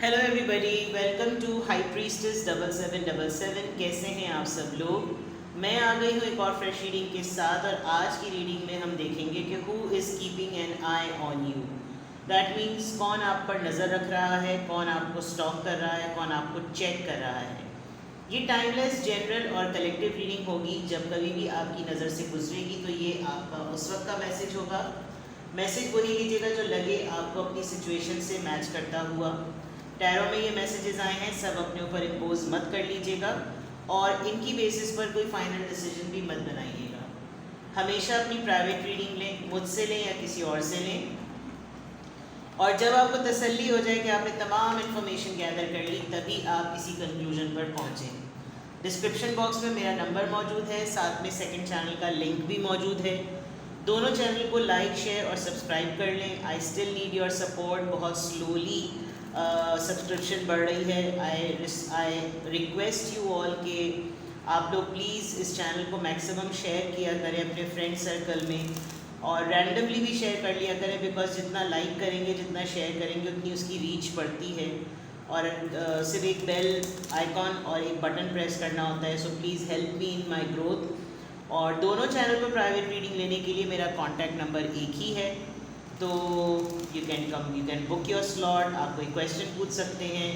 Hello everybody, welcome to high priestess 7777। कैसे हैं आप सब लोग। मैं आ गई हूँ एक और फ्रेश रीडिंग के साथ और आज की रीडिंग में हम देखेंगे कि who is keeping an eye on you. That means कौन आप पर नज़र रख रहा है, कौन आपको स्टॉक कर रहा है, कौन आपको चेक कर रहा है। ये टाइमलेस, जनरल और कलेक्टिव रीडिंग होगी। जब कभी भी आपकी नज़र से गुजरेगी तो ये आपका उस वक्त का मैसेज होगा। मैसेज वही लीजिएगा जो लगे आपको अपनी सिचुएशन से मैच करता हुआ। टैरो में ये मैसेजेस आए हैं, सब अपने ऊपर इम्पोज मत कर लीजिएगा और इनकी बेसिस पर कोई फाइनल डिसीजन भी मत बनाइएगा। हमेशा अपनी प्राइवेट रीडिंग लें, मुझसे लें या किसी और से लें, और जब आपको तसल्ली हो जाए कि आपने तमाम इन्फॉर्मेशन गैदर कर ली तभी आप किसी कंक्लूजन पर पहुँचें। डिस्क्रिप्शन बॉक्स में मेरा नंबर मौजूद है, साथ में सेकंड चैनल का लिंक भी मौजूद है। दोनों चैनल को लाइक, शेयर और सब्सक्राइब कर लें। I still need your support. बहुत स्लोली सब्सक्रिप्शन बढ़ रही है। आई रिक्वेस्ट यू ऑल कि आप लोग प्लीज़ इस चैनल को मैक्सिमम शेयर किया करें अपने फ्रेंड सर्कल में, और रैंडमली भी शेयर कर लिया करें, बिकॉज जितना लाइक करेंगे, जितना शेयर करेंगे, उतनी उसकी रीच बढ़ती है। और सिर्फ एक बेल आइकॉन और एक बटन प्रेस करना होता है। So please help me in my growth. और दोनों चैनल पर प्राइवेट रीडिंग लेने के लिए मेरा कॉन्टैक्ट नंबर एक ही है, तो you can book your slot. आप कोई क्वेश्चन पूछ सकते हैं,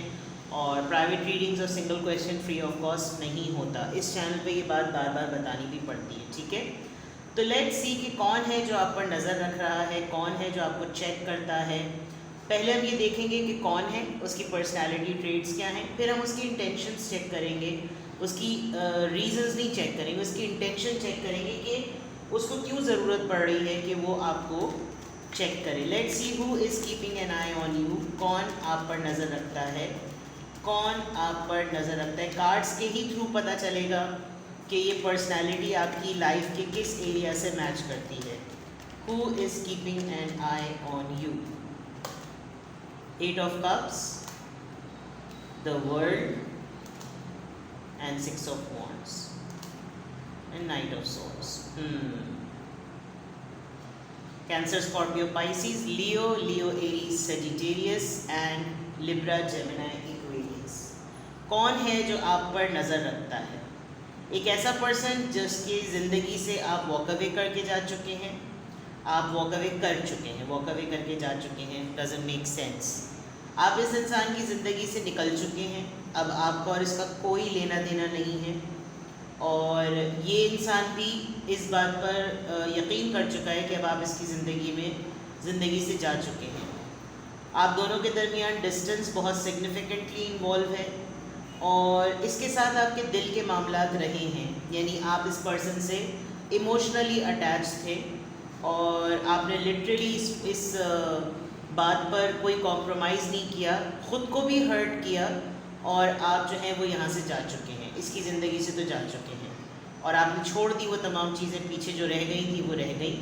और प्राइवेट रीडिंग्स और single question free of cost नहीं होता। इस चैनल पे ये बात बार बार बतानी भी पड़ती है, ठीक है। तो लेट्स सी कि कौन है जो आप पर नज़र रख रहा है, कौन है जो आपको चेक करता है। पहले हम ये देखेंगे कि कौन है, उसकी पर्सनैलिटी ट्रेट्स क्या हैं, फिर हम उसकी इंटेंशंस चेक करेंगे। उसकी रीजंस नहीं चेक करेंगे, उसकी इंटेंशन चेक करेंगे कि उसको क्यों ज़रूरत पड़ रही है कि वो आपको चेक करें। Let's see who is keeping an eye on you. कौन आप पर नज़र रखता है, कौन आप पर नज़र रखता है। कार्ड्स के ही थ्रू पता चलेगा कि ये पर्सनैलिटी आपकी लाइफ के किस एरिया से मैच करती है। Who is keeping an eye on you. 8 of Cups, the World, and 6 of Wands, and Knight of Swords. Cancer, Scorpio, Pisces, Leo, Aries, Sagittarius and Libra, Gemini, Aquarius। कौन है जो आप पर नज़र रखता है। एक ऐसा पर्सन जिसकी ज़िंदगी से आप वॉक अवे करके जा चुके हैं, आप वॉक अवे कर चुके हैं, वॉक अवे करके जा चुके हैं। Doesn't make sense. आप इस इंसान की ज़िंदगी से निकल चुके हैं, अब आपका और इसका कोई लेना देना नहीं है, और ये इंसान भी इस बात पर यकीन कर चुका है कि अब आप इसकी ज़िंदगी से जा चुके हैं। आप दोनों के दरमियान डिस्टेंस बहुत सिग्निफिकेंटली इन्वॉल्व है, और इसके साथ आपके दिल के मामलात रहे हैं, यानी आप इस पर्सन से इमोशनली अटैच थे, और आपने लिटरली इस बात पर कोई कॉम्प्रोमाइज़ नहीं किया, ख़ुद को भी हर्ट किया, और आप जो हैं वो यहाँ से जा चुके हैं, इसकी ज़िंदगी से तो जा चुके हैं, और आपने छोड़ दी वो तमाम चीज़ें पीछे जो रह गई थी वो रह गई।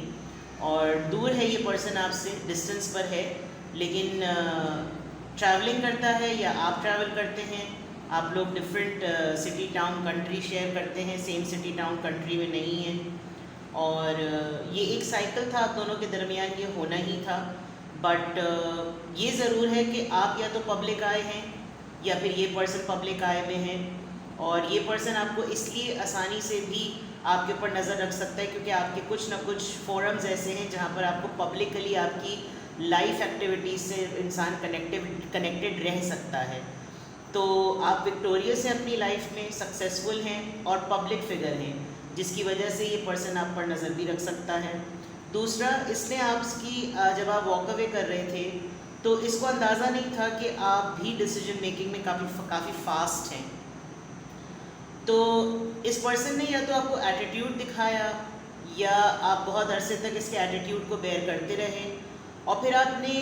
और दूर है ये पर्सन आपसे, डिस्टेंस पर है, लेकिन ट्रैवलिंग करता है या आप ट्रैवल करते हैं। आप लोग different city town country share करते हैं, सेम सिटी टाउन कंट्री में नहीं है, और ये एक साइकिल था आप दोनों के दरमियान, ये होना ही था। बट ये ज़रूर है कि आप या तो पब्लिक आए हैं या फिर ये पर्सन पब्लिक आए में है, और ये पर्सन आपको इसलिए आसानी से भी आपके ऊपर नज़र रख सकता है क्योंकि आपके कुछ ना कुछ फोरम्स ऐसे हैं जहाँ पर आपको पब्लिकली आपकी लाइफ एक्टिविटीज़ से इंसान कनेक्टेड रह सकता है। तो आप विक्टोरियस हैं अपनी लाइफ में, सक्सेसफुल हैं और पब्लिक फिगर हैं, जिसकी वजह से ये पर्सन आप पर नज़र भी रख सकता है। दूसरा, इसने आपकी जब आप वॉक अवे कर रहे थे तो इसको अंदाज़ा नहीं था कि आप भी डिसीजन मेकिंग में काफ़ी फास्ट हैं। तो इस पर्सन ने या तो आपको एटीट्यूड दिखाया, या आप बहुत अरसे तक इसके एटीट्यूड को बेयर करते रहे, और फिर आपने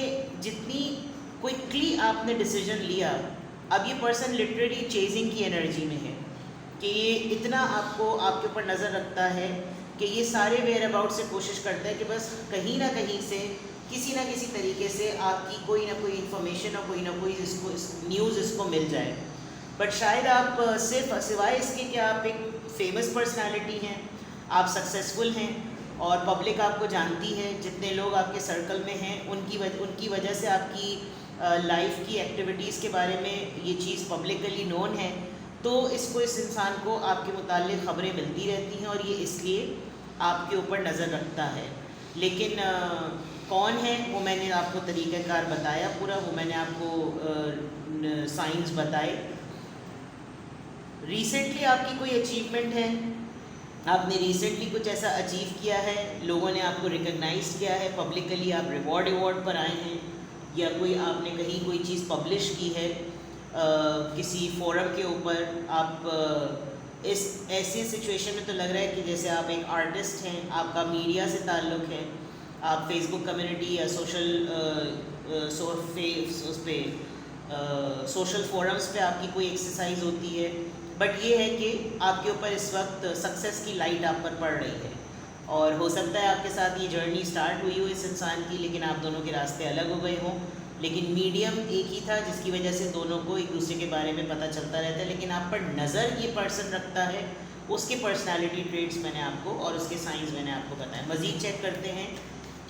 जितनी क्विकली आपने डिसीजन लिया, अब ये पर्सन लिटरली चेजिंग की एनर्जी में है कि ये इतना आपके ऊपर नज़र रखता है कि ये सारे वेयर अबाउट से कोशिश करता है कि बस कहीं ना कहीं से किसी ना किसी तरीके से आपकी कोई ना कोई इन्फॉर्मेशन और कोई ना कोई न्यूज़ इसको मिल जाए। बट शायद आप सिवाय इसके कि आप एक फेमस पर्सनालिटी हैं, आप सक्सेसफुल हैं, और पब्लिक आपको जानती है, जितने लोग आपके सर्कल में हैं उनकी वजह से आपकी लाइफ की एक्टिविटीज़ के बारे में ये चीज़ पब्लिकली नोन है, तो इस इंसान को आपके मुताल्लिक़ ख़बरें मिलती रहती हैं और ये इसलिए आपके ऊपर नज़र रखता है। लेकिन कौन है वो मैंने आपको तरीक़ाकार बताया पूरा, वो मैंने आपको साइंस बताए। रिसेंटली आपकी कोई अचीवमेंट है, आपने रिसेंटली कुछ ऐसा अचीव किया है, लोगों ने आपको रिकग्नाइज़ किया है, पब्लिकली आप रिवॉर्ड पर आए हैं, या कोई आपने कहीं कोई चीज़ पब्लिश की है किसी फोरम के ऊपर, आप इस ऐसी सिचुएशन में तो लग रहा है कि जैसे आप एक आर्टिस्ट हैं, आपका मीडिया से ताल्लुक़ है, आप फेसबुक कम्युनिटी या सोशल फोरम्स पे आपकी कोई एक्सरसाइज होती है, बट ये है कि आपके ऊपर इस वक्त सक्सेस की लाइट आप पर पड़ रही है, और हो सकता है आपके साथ ये जर्नी स्टार्ट हुई हो इस इंसान की, लेकिन आप दोनों के रास्ते अलग हो गए हों, लेकिन मीडियम एक ही था जिसकी वजह से दोनों को एक दूसरे के बारे में पता चलता रहता है। लेकिन आप पर नज़र ये पर्सन रखता है, उसके पर्सनालिटी ट्रेट्स मैंने आपको और उसके साइंस मैंने आपको बताया। मज़ीद चेक करते हैं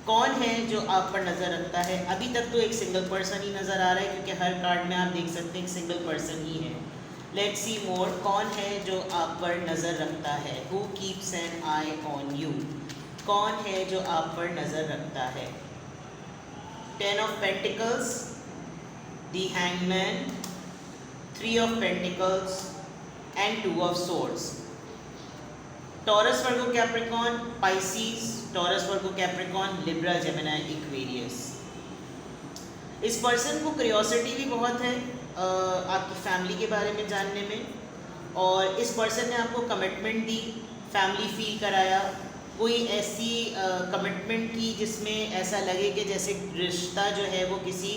कौन है जो आप पर नज़र रखता है। अभी तक तो एक सिंगल पर्सन ही नज़र आ रहा है, क्योंकि हर कार्ड में आप देख सकते हैं एक सिंगल पर्सन ही है। लेट्स सी मोर, कौन है जो आप पर नज़र रखता है? Who keeps an eye on you? कौन है जो आप पर नज़र रखता है? 10 of Pentacles, the Hangman, 3 of Pentacles and 2 of Swords. Taurus, Virgo, Capricorn, Pisces, taurus, Virgo, Capricorn, Libra, Gemini, Aquarius. इस पर्सन को क्यूरियोसिटी भी बहुत है आपकी फैमिली के बारे में जानने में, और इस पर्सन ने आपको कमिटमेंट दी, फैमिली फील कराया, कोई ऐसी कमिटमेंट की जिसमें ऐसा लगे कि जैसे रिश्ता जो है वो किसी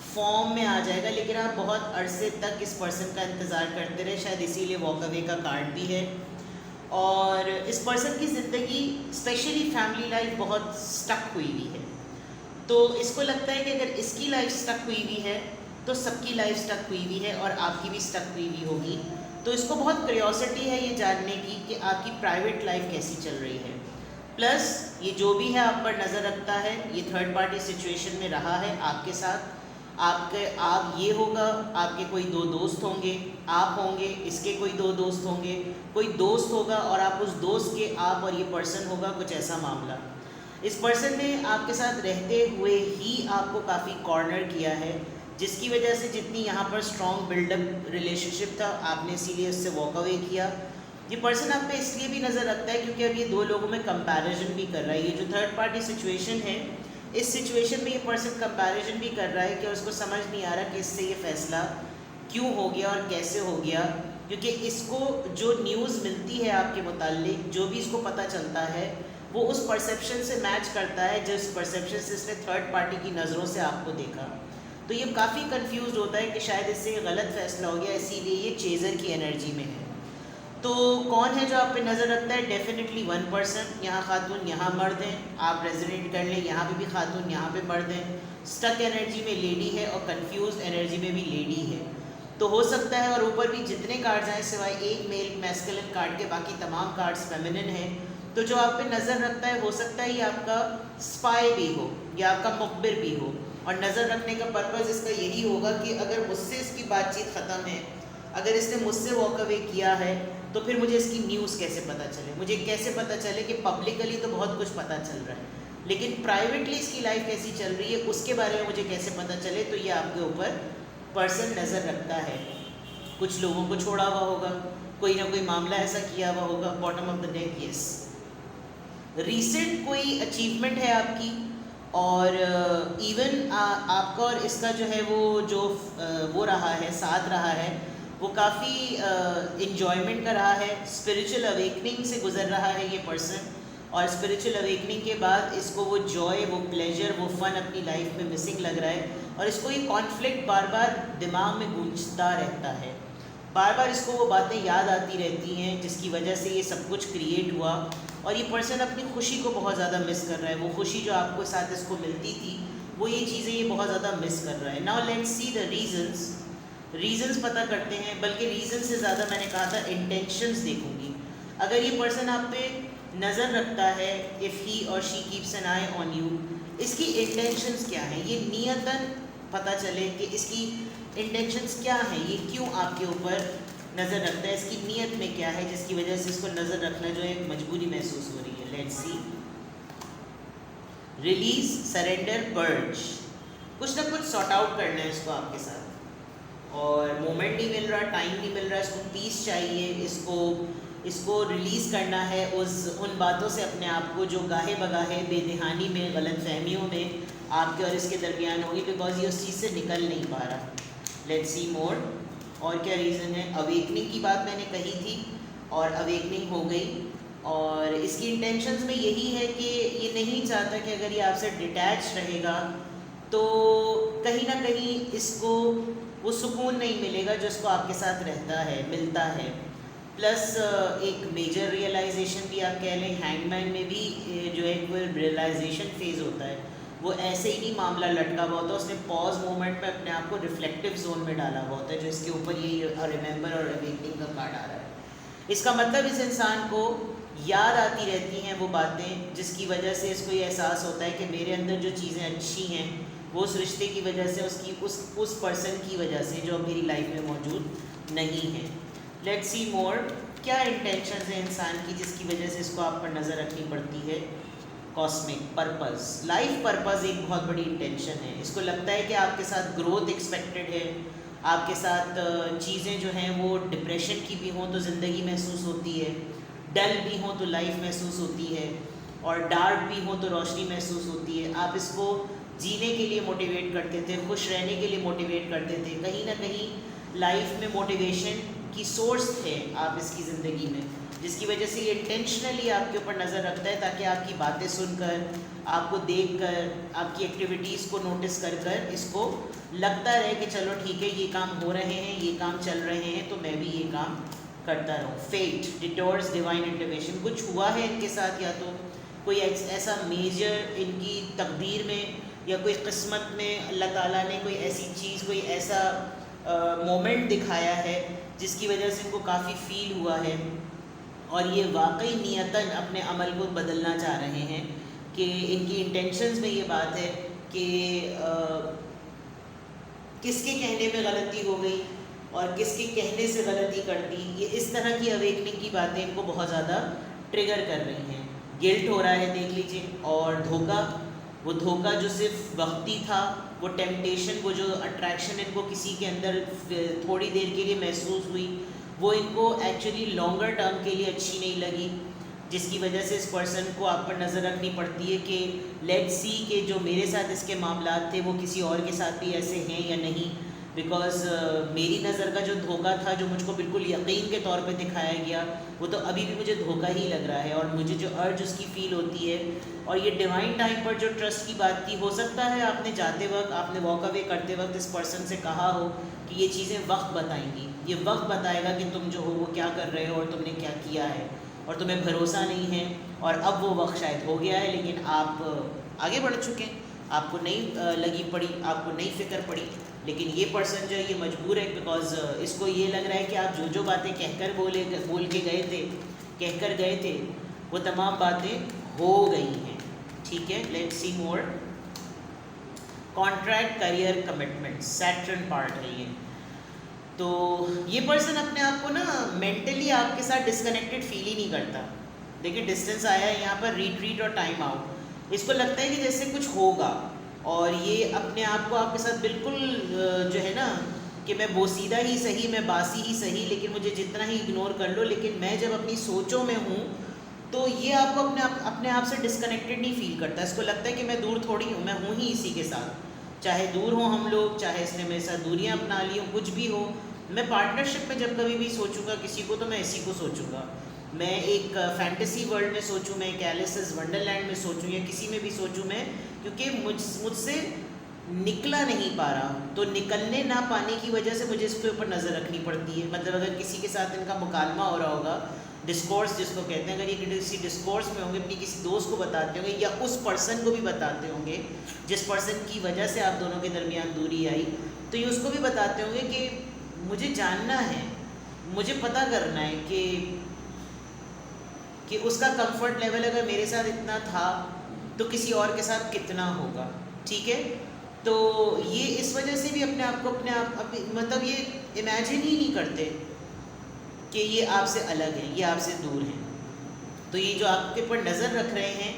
फॉर्म में आ जाएगा, लेकिन आप बहुत अरसे तक इस पर्सन का इंतज़ार करते रहे, शायद इसीलिए वॉक अवे का कार्ड भी है। और इस पर्सन की ज़िंदगी स्पेशली फैमिली लाइफ बहुत स्टक हुई हुई है, तो इसको लगता है कि अगर इसकी लाइफ स्टक हुई हुई है तो सबकी लाइफ स्टक हुई हुई है और आपकी भी स्टक हुई हुई होगी। तो इसको बहुत क्यूरियोसिटी है ये जानने की कि आपकी प्राइवेट लाइफ कैसी चल रही है। प्लस ये जो भी है आप पर नज़र रखता है, ये थर्ड पार्टी सिचुएशन में रहा है आपके साथ, आप ये होगा, आपके कोई 2 दोस्त होंगे, आप होंगे, इसके कोई 2 दोस्त होंगे, कोई दोस्त होगा और आप उस दोस्त के, आप और ये पर्सन होगा, कुछ ऐसा मामला। इस पर्सन ने आपके साथ रहते हुए ही आपको काफ़ी कॉर्नर किया है, जिसकी वजह से जितनी यहाँ पर स्ट्रॉन्ग बिल्डअप रिलेशनशिप था, आपने इसीलिए उससे वॉक अवे किया। ये पर्सन आप पे इसलिए भी नज़र रखता है क्योंकि अब ये 2 लोगों में कंपैरिजन भी कर रहा है। ये जो थर्ड पार्टी सिचुएशन है, इस सिचुएशन में ये पर्सन कंपैरिजन भी कर रहा है कि उसको समझ नहीं आ रहा कि इससे ये फ़ैसला क्यों हो गया और कैसे हो गया, क्योंकि इसको जो न्यूज़ मिलती है आपके मुताल्लिक, जो भी इसको पता चलता है, वो उस परसेप्शन से मैच करता है जिस परसेप्शन से इसने थर्ड पार्टी की नज़रों से आपको देखा। तो ये काफ़ी कंफ्यूज होता है कि शायद इससे गलत फ़ैसला हो गया, इसीलिए ये चेज़र की एनर्जी में है। तो कौन है जो आप पे नज़र रखता है? डेफिनेटली 1 पर्सन, यहाँ खातून यहाँ मर्द हैं, आप रेजोनेट कर लें, यहाँ पे भी खातून यहाँ पे मर्द हैं। स्टक एनर्जी में लेडी है और कंफ्यूज एनर्जी में भी लेडी है। तो हो सकता है, और ऊपर भी जितने कार्ड्स आए सिवाय एक मेल मैस्कुलिन कार्ड के बाकी तमाम कार्ड्स फेमिनिन हैं। तो जो आप पे नज़र रखता है, हो सकता है ये आपका स्पाई भी हो या आपका मुखबिर भी हो, और नज़र रखने का पर्पज़ इसका यही होगा कि अगर मुझसे इसकी बातचीत ख़त्म है, अगर इसने मुझसे वॉक अवे किया है, तो फिर मुझे इसकी न्यूज़ कैसे पता चले, मुझे कैसे पता चले कि पब्लिकली तो बहुत कुछ पता चल रहा है, लेकिन प्राइवेटली इसकी लाइफ कैसी चल रही है उसके बारे में मुझे कैसे पता चले। तो ये आपके ऊपर पर्सन नज़र रखता है। कुछ लोगों को छोड़ा हुआ होगा, कोई ना कोई मामला ऐसा किया हुआ होगा। Bottom of the deck, yes, recent कोई अचीवमेंट है आपकी, और इवन आपका और इसका जो है वो रहा है, साथ रहा है, वो काफ़ी इन्जॉयमेंट का रहा है, स्पिरिचुअल अवेकनिंग से गुज़र रहा है ये पर्सन, और स्पिरिचुअल अवेकनिंग के बाद इसको वो जॉय, वो प्लेजर, वो फ़न अपनी लाइफ में मिसिंग लग रहा है, और इसको ये कॉन्फ्लिक्ट बार बार दिमाग में गूंजता रहता है, बार बार इसको वो बातें याद आती रहती हैं जिसकी वजह से ये सब कुछ क्रिएट हुआ। और ये पर्सन अपनी खुशी को बहुत ज़्यादा मिस कर रहा है, वो खुशी जो आपको साथ इसको मिलती थी, वो ये चीज़ें ये बहुत ज़्यादा मिस कर रहा है। Now let's see the reasons पता करते हैं, बल्कि रीज़न से ज़्यादा मैंने कहा था इंटेंशंस देखूंगी। अगर ये पर्सन आप पे नज़र रखता है, इफ़ ही और she keeps an eye on you, इसकी इंटेंशंस क्या हैं? ये नियतन पता चले कि इसकी इंटेंशंस क्या हैं, ये क्यों आपके ऊपर नज़र रखता है, इसकी नीयत में क्या है जिसकी वजह से इसको नज़र रखना जो है मजबूरी महसूस हो रही है। Let's see. Release, surrender, purge, कुछ ना कुछ सॉर्ट आउट करना है इसको आपके साथ, और मोमेंट नहीं मिल रहा, टाइम नहीं मिल रहा, इसको पीस चाहिए, इसको रिलीज़ करना है उन बातों से अपने आप को जो गाहे बगाहे बेदहानी में, गलत फहमियों में आपके और इसके दरमियान होगी, बिकॉज ये उस चीज़ से निकल नहीं पा रहा। लेट्स सी मोर। और क्या रीज़न है? अवेकनिंग की बात मैंने कही थी और अवेकनिंग हो गई, और इसकी इंटेंशंस में यही है कि ये नहीं चाहता कि अगर ये आपसे डिटैच रहेगा तो कहीं ना कहीं इसको वो सुकून नहीं मिलेगा जो इसको आपके साथ रहता है, मिलता है। प्लस एक मेजर रियलाइजेशन भी आप कह लें, हैंगमैन में भी जो है वो रियलाइजेशन फेज़ होता है, वो ऐसे ही नहीं मामला लटका हुआ होता, उसने पॉज मोमेंट में अपने आप को रिफ्लेक्टिव जोन में डाला हुआ होता है, जो इसके ऊपर ये रिमेंबर और अवेकनिंग का कार्ड आ रहा है। इसका मतलब इस इंसान को याद आती रहती हैं वो बातें जिसकी वजह से इसको ये एहसास होता है कि मेरे अंदर जो चीज़ें अच्छी हैं वो उस रिश्ते की वजह से, उसकी उस पर्सन की वजह से जो मेरी लाइफ में मौजूद नहीं है। लेट्स सी मोर। क्या इंटेंशन है इंसान की जिसकी वजह से इसको आप पर नज़र रखनी पड़ती है? कॉस्मिक पर्पस, लाइफ पर्पस एक बहुत बड़ी इंटेंशन है। इसको लगता है कि आपके साथ ग्रोथ एक्सपेक्टेड है, आपके साथ चीज़ें जो हैं वो डिप्रेशन की भी हों तो ज़िंदगी महसूस होती है, डल भी हों तो लाइफ महसूस होती है, और डार्क भी हों तो रोशनी महसूस होती है। आप इसको जीने के लिए मोटिवेट करते थे, खुश रहने के लिए मोटिवेट करते थे, कहीं ना कहीं लाइफ में मोटिवेशन की सोर्स थे आप इसकी ज़िंदगी में, जिसकी वजह से ये इंटेंशनली आपके ऊपर नज़र रखता है ताकि आपकी बातें सुनकर, आपको देखकर, आपकी एक्टिविटीज़ को नोटिस कर कर इसको लगता रहे कि चलो ठीक है, ये काम हो रहे हैं, ये काम चल रहे हैं, तो मैं भी ये काम करता रहूँ। फेट, डिटोर्स, डिवाइन इंटरवेंशन, कुछ हुआ है इनके साथ, या तो कोई ऐसा मेजर इनकी तकदीर में या कोई किस्मत में अल्लाह ताला ने कोई ऐसी चीज़, कोई ऐसा मोमेंट दिखाया है जिसकी वजह से इनको काफ़ी फील हुआ है, और ये वाकई नियतन अपने अमल को बदलना चाह रहे हैं। कि इनकी इंटेंशंस में ये बात है कि किसके कहने में गलती हो गई और किसके कहने से गलती कर दी, ये इस तरह की अवेकनिंग की बातें इनको बहुत ज़्यादा ट्रिगर कर रही हैं। गिल्ट हो रहा है देख लीजिए, और धोखा, वो धोखा जो सिर्फ वक्ती था, वो टेम्पटेशन, वो जो अट्रैक्शन इनको किसी के अंदर थोड़ी देर के लिए महसूस हुई, वो इनको एक्चुअली लॉन्गर टर्म के लिए अच्छी नहीं लगी, जिसकी वजह से इस पर्सन को आप पर नज़र रखनी पड़ती है कि लेट्स सी कि जो मेरे साथ इसके मामलात थे वो किसी और के साथ भी ऐसे हैं या नहीं, बिकॉज़ मेरी नज़र का जो धोखा था, जो मुझको बिल्कुल यकीन के तौर पे दिखाया गया, वो तो अभी भी मुझे धोखा ही लग रहा है, और मुझे जो अर्ज उसकी फ़ील होती है। और ये डिवाइन टाइम पर जो ट्रस्ट की बात की, हो सकता है आपने जाते वक्त, आपने वॉक अवे करते वक्त इस पर्सन से कहा हो कि ये चीज़ें वक्त बताएंगी, ये वक्त बताएगा कि तुम जो हो वो क्या कर रहे हो और तुमने क्या किया है, और तुम्हें भरोसा नहीं है, और अब वो वक्त शायद हो गया है, लेकिन आप आगे बढ़ चुके हैं, आपको नहीं लगी पड़ी, आपको नहीं फिक्र पड़ी। लेकिन ये पर्सन जो है ये मजबूर है, बिकॉज इसको ये लग रहा है कि आप जो बातें कहकर बोल के गए थे, कहकर गए थे, वो तमाम बातें हो गई हैं। ठीक है, let's see more. Contract, career, commitment, Saturn part है ये। तो ये पर्सन अपने आप को ना मेंटली आपके साथ डिस्कनेक्टेड फील ही नहीं करता। देखिए डिस्टेंस आया है यहाँ पर, रिट्रीट और टाइम आउट। इसको लगता है कि जैसे कुछ होगा, और ये अपने आप को आपके साथ बिल्कुल जो है ना कि मैं बोसीदा ही सही, मैं बासी ही सही, लेकिन मुझे जितना ही इग्नोर कर लो, लेकिन मैं जब अपनी सोचों में हूँ तो ये आपको अपने आप से डिस्कनेक्टेड नहीं फील करता। इसको लगता है कि मैं दूर थोड़ी हूँ, मैं हूँ ही इसी के साथ, चाहे दूर हो हम लोग, चाहे इसने मेरे साथ दूरियाँ अपना ली हो, कुछ भी हो। मैं पार्टनरशिप में जब कभी भी सोचूंगा किसी को, तो मैं इसी को सोचूंगा। मैं एक फैंटेसी वर्ल्ड में सोचूं, मैं एक एलिस वंडरलैंड में सोचूं, या किसी में भी सोचूं मैं, क्योंकि मुझसे निकला नहीं पा रहा, तो निकलने ना पाने की वजह से मुझे इसके ऊपर नज़र रखनी पड़ती है। मतलब अगर किसी के साथ इनका मुकालमा हो रहा होगा, डिस्कोर्स जिसको कहते हैं, अगर ये किसी डिस्कोर्स में होंगे, अपनी किसी दोस्त को बताते होंगे, या उस पर्सन को भी बताते होंगे जिस पर्सन की वजह से आप दोनों के दरमियान दूरी आई, तो ये उसको भी बताते होंगे कि मुझे जानना है, मुझे पता करना है कि उसका कंफर्ट लेवल अगर मेरे साथ इतना था तो किसी और के साथ कितना होगा। ठीक है, तो ये इस वजह से भी अपने आप को मतलब ये इमेजिन ही नहीं करते कि ये आपसे अलग है, ये आपसे दूर हैं। तो ये जो आपके ऊपर नज़र रख रहे हैं,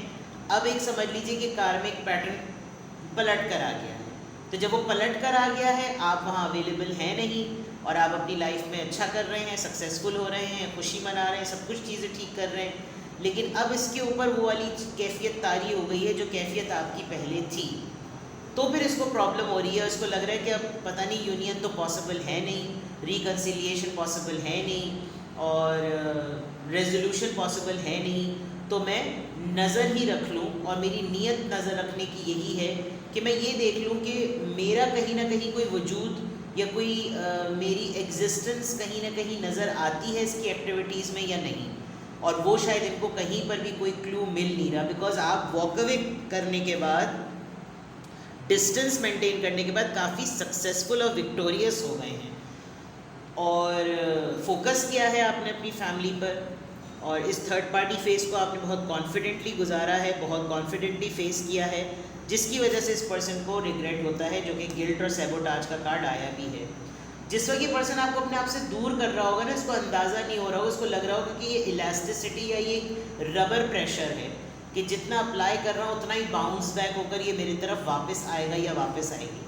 अब एक समझ लीजिए कि कार्मिक पैटर्न पलट कर आ गया है। तो जब वो पलट कर आ गया है, आप वहाँ अवेलेबल हैं नहीं और आप अपनी लाइफ में अच्छा कर रहे हैं, सक्सेसफुल हो रहे हैं, खुशी मना रहे हैं, सब कुछ चीज़ें ठीक कर रहे हैं, लेकिन अब इसके ऊपर वो वाली कैफियत तारी हो गई है जो कैफियत आपकी पहले थी। तो फिर इसको प्रॉब्लम हो रही है, उसको लग रहा है कि अब पता नहीं यूनियन तो पॉसिबल है नहीं, रिकन्सिलिएशन पॉसिबल है नहीं और रेजोल्यूशन पॉसिबल है नहीं, तो मैं नज़र ही रख लूँ। और मेरी नीयत नज़र रखने की यही है कि मैं ये देख लूँ कि मेरा कहीं ना कहीं कोई वजूद या कोई मेरी एग्जिस्टेंस कहीं ना कहीं नज़र आती है इसकी एक्टिविटीज़ में या नहीं। और वो शायद इनको कहीं पर भी कोई क्लू मिल नहीं रहा, बिकॉज आप वॉक अवे करने के बाद, डिस्टेंस मेंटेन करने के बाद काफ़ी सक्सेसफुल और विक्टोरियस हो गए हैं और फोकस किया है आपने अपनी फैमिली पर, और इस थर्ड पार्टी फेस को आपने बहुत कॉन्फिडेंटली गुजारा है, बहुत कॉन्फिडेंटली फेस किया है, जिसकी वजह से इस पर्सन को रिग्रेट होता है, जो कि गिल्ट और सैबोटाज का कार्ड आया भी है। जिस वक्त ये पर्सन आपको अपने आप से दूर कर रहा होगा ना, इसको अंदाज़ा नहीं हो रहा होगा, उसको लग रहा होगा कि ये इलास्टिसिटी या ये रबर प्रेशर है कि जितना अप्लाई कर रहा हूँ उतना ही बाउंस बैक होकर ये मेरी तरफ वापस आएगा या वापस आएगी।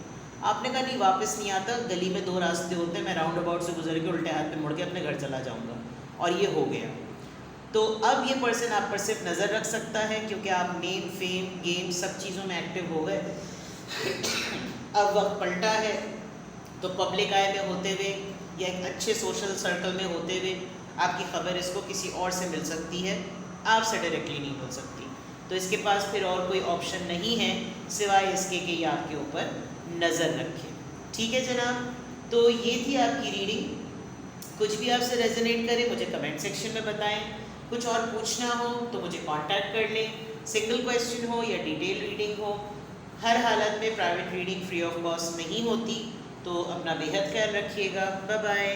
आपने कहा नहीं, वापस नहीं आता, गली में दो रास्ते होते हैं, मैं राउंड अबाउट से गुजर के उल्टे हाथ पे मुड़ के अपने घर चला जाऊँगा, और ये हो गया। तो अब ये पर्सन आप पर सिर्फ नज़र रख सकता है क्योंकि आप नेम, फेम, गेम सब चीज़ों में एक्टिव हो गए। अब वक्त पलटा है, तो पब्लिक आय में होते हुए या एक अच्छे सोशल सर्कल में होते हुए आपकी ख़बर इसको किसी और से मिल सकती है, आपसे डायरेक्टली नहीं मिल सकती। तो इसके पास फिर और कोई ऑप्शन नहीं है सिवाय इसके कि ये आपके ऊपर नज़र रखे। ठीक है जनाब, तो ये थी आपकी रीडिंग। कुछ भी आपसे रेजोनेट करे मुझे कमेंट सेक्शन में बताएं, कुछ और पूछना हो तो मुझे कांटेक्ट कर लें, सिंगल क्वेश्चन हो या डिटेल रीडिंग हो। हर हालत में private reading free of cost नहीं होती, तो अपना बेहद ख्याल रखिएगा। Bye bye.